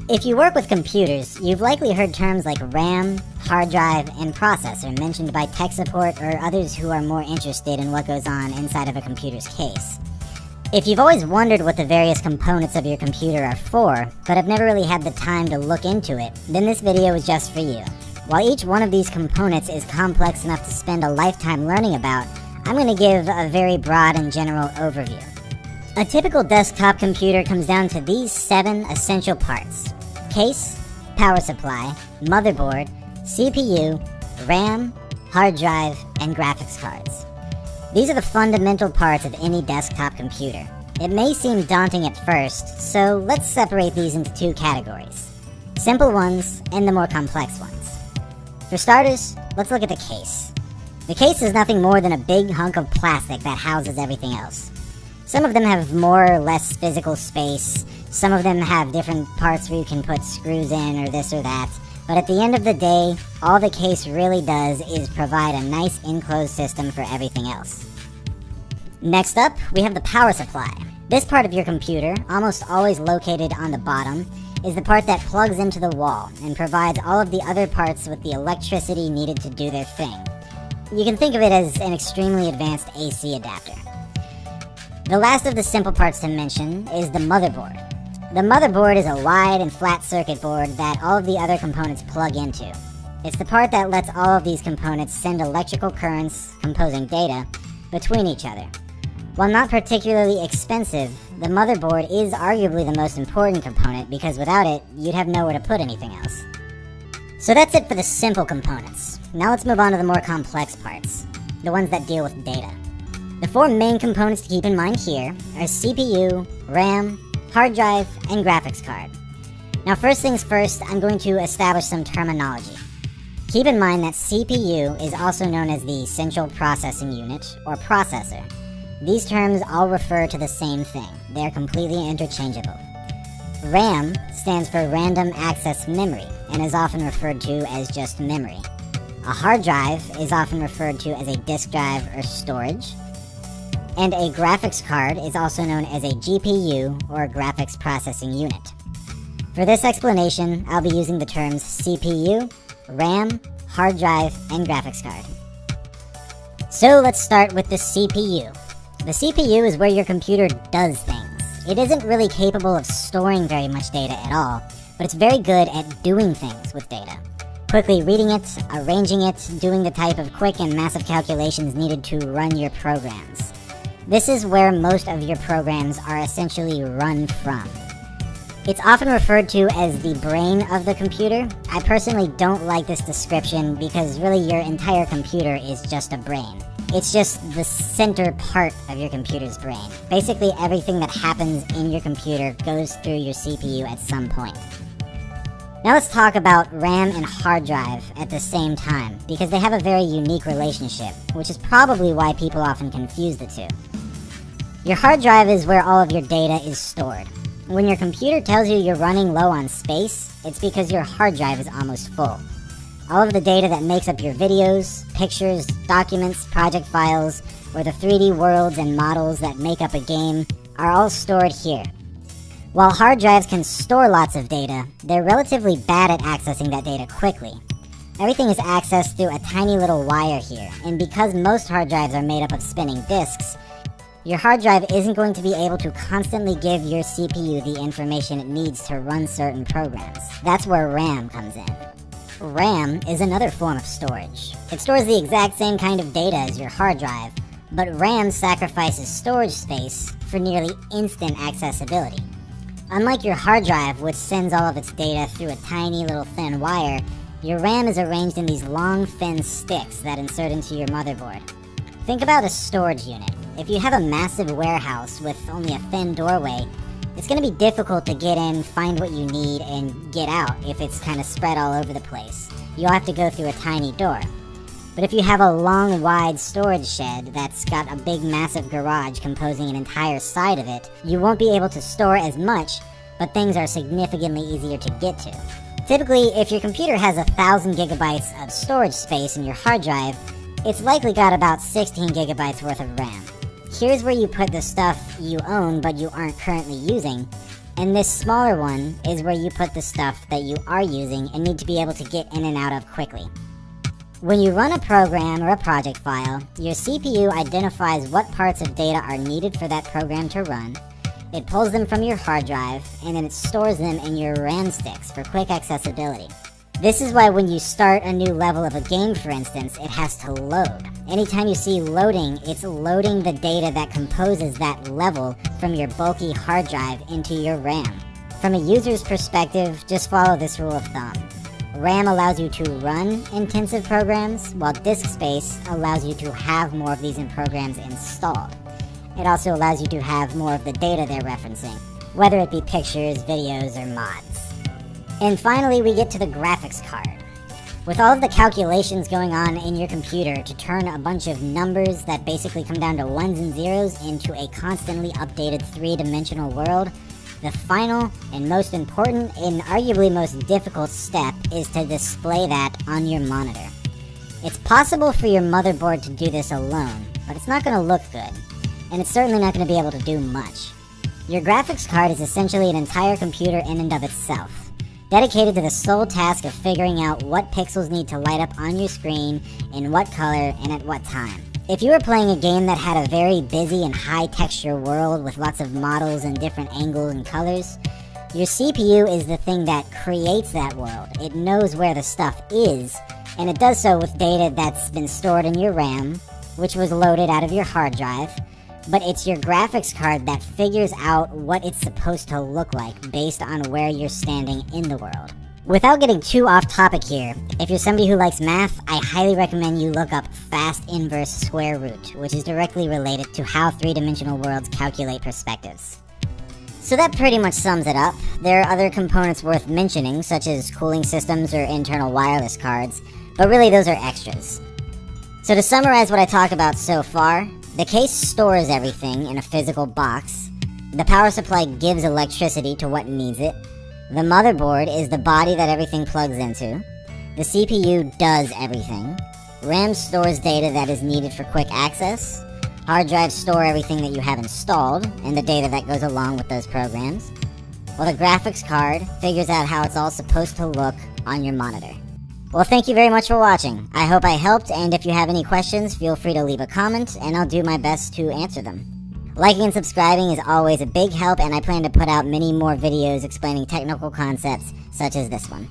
If you work with computers, you've likely heard terms like RAM, hard drive, and processor mentioned by tech support or others who are more interested in what goes on inside of a computer's case. If you've always wondered what the various components of your computer are for, but have never really had the time to look into it, then this video is just for you. While each one of these components is complex enough to spend a lifetime learning about, I'm going to give a very broad and general overview. A typical desktop computer comes down to these 7 essential parts: case, power supply, motherboard, CPU, RAM, hard drive, and graphics cards. These are the fundamental parts of any desktop computer. It may seem daunting at first, so let's separate these into 2 categories: simple ones and the more complex ones. For starters, let's look at the case. The case is nothing more than a big hunk of plastic that houses everything else. Some of them have more or less physical space, some of them have different parts where you can put screws in or this or that, but at the end of the day, all the case really does is provide a nice enclosed system for everything else. Next up, we have the power supply. This part of your computer, almost always located on the bottom, is the part that plugs into the wall and provides all of the other parts with the electricity needed to do their thing. You can think of it as an extremely advanced AC adapter. The last of the simple parts to mention is the motherboard. The motherboard is a wide and flat circuit board that all of the other components plug into. It's the part that lets all of these components send electrical currents, composing data, between each other. While not particularly expensive, the motherboard is arguably the most important component because without it, you'd have nowhere to put anything else. So that's it for the simple components. Now let's move on to the more complex parts, the ones that deal with data. The 4 main components to keep in mind here are CPU, RAM, hard drive, and graphics card. Now first things first, I'm going to establish some terminology. Keep in mind that CPU is also known as the Central Processing Unit, or processor. These terms all refer to the same thing. They are completely interchangeable. RAM stands for Random Access Memory, and is often referred to as just memory. A hard drive is often referred to as a disk drive or storage. And a graphics card is also known as a GPU, or Graphics Processing Unit. For this explanation, I'll be using the terms CPU, RAM, hard drive, and graphics card. So let's start with the CPU. The CPU is where your computer does things. It isn't really capable of storing very much data at all, but it's very good at doing things with data. Quickly reading it, arranging it, doing the type of quick and massive calculations needed to run your programs. This is where most of your programs are essentially run from. It's often referred to as the brain of the computer. I personally don't like this description because really your entire computer is just a brain. It's just the center part of your computer's brain. Basically everything that happens in your computer goes through your CPU at some point. Now let's talk about RAM and hard drive at the same time, because they have a very unique relationship, which is probably why people often confuse the two. Your hard drive is where all of your data is stored. When your computer tells you you're running low on space, it's because your hard drive is almost full. All of the data that makes up your videos, pictures, documents, project files, or the 3D worlds and models that make up a game are all stored here. While hard drives can store lots of data, they're relatively bad at accessing that data quickly. Everything is accessed through a tiny little wire here, and because most hard drives are made up of spinning disks, your hard drive isn't going to be able to constantly give your CPU the information it needs to run certain programs. That's where RAM comes in. RAM is another form of storage. It stores the exact same kind of data as your hard drive, but RAM sacrifices storage space for nearly instant accessibility. Unlike your hard drive, which sends all of its data through a tiny little thin wire, your RAM is arranged in these long thin sticks that insert into your motherboard. Think about a storage unit. If you have a massive warehouse with only a thin doorway, it's going to be difficult to get in, find what you need, and get out if it's kind of spread all over the place. You'll have to go through a tiny door. But if you have a long, wide storage shed that's got a big, massive garage composing an entire side of it, you won't be able to store as much, but things are significantly easier to get to. Typically, if your computer has 1,000 gigabytes of storage space in your hard drive, it's likely got about 16 gigabytes worth of RAM. Here's where you put the stuff you own but you aren't currently using, And this smaller one is where you put the stuff that you are using and need to be able to get in and out of quickly. When you run a program or a project file, your CPU identifies what parts of data are needed for that program to run. It pulls them from your hard drive, and then it stores them in your RAM sticks for quick accessibility. This is why when you start a new level of a game, for instance, it has to load. Anytime you see loading, it's loading the data that composes that level from your bulky hard drive into your RAM. From a user's perspective, just follow this rule of thumb. RAM allows you to run intensive programs, while disk space allows you to have more of these programs installed. It also allows you to have more of the data they're referencing, whether it be pictures, videos, or mods. And finally, we get to the graphics card. With all of the calculations going on in your computer to turn a bunch of numbers that basically come down to ones and zeros into a constantly updated three-dimensional world, the final and most important and arguably most difficult step is to display that on your monitor. It's possible for your motherboard to do this alone, but it's not going to look good, and it's certainly not going to be able to do much. Your graphics card is essentially an entire computer in and of itself, dedicated to the sole task of figuring out what pixels need to light up on your screen, in what color, and at what time. If you were playing a game that had a very busy and high texture world with lots of models and different angles and colors, your CPU is the thing that creates that world. It knows where the stuff is, and it does so with data that's been stored in your RAM, which was loaded out of your hard drive, but it's your graphics card that figures out what it's supposed to look like based on where you're standing in the world. Without getting too off topic here, if you're somebody who likes math, I highly recommend you look up fast inverse square root, which is directly related to how three-dimensional worlds calculate perspectives. So that pretty much sums it up. There are other components worth mentioning, such as cooling systems or internal wireless cards, but really those are extras. So to summarize what I talked about so far, the case stores everything in a physical box, the power supply gives electricity to what needs it, the motherboard is the body that everything plugs into, the CPU does everything, RAM stores data that is needed for quick access, hard drives store everything that you have installed and the data that goes along with those programs, while the graphics card figures out how it's all supposed to look on your monitor. Well, thank you very much for watching. I hope I helped, and if you have any questions, feel free to leave a comment, and I'll do my best to answer them. Liking and subscribing is always a big help, and I plan to put out many more videos explaining technical concepts such as this one.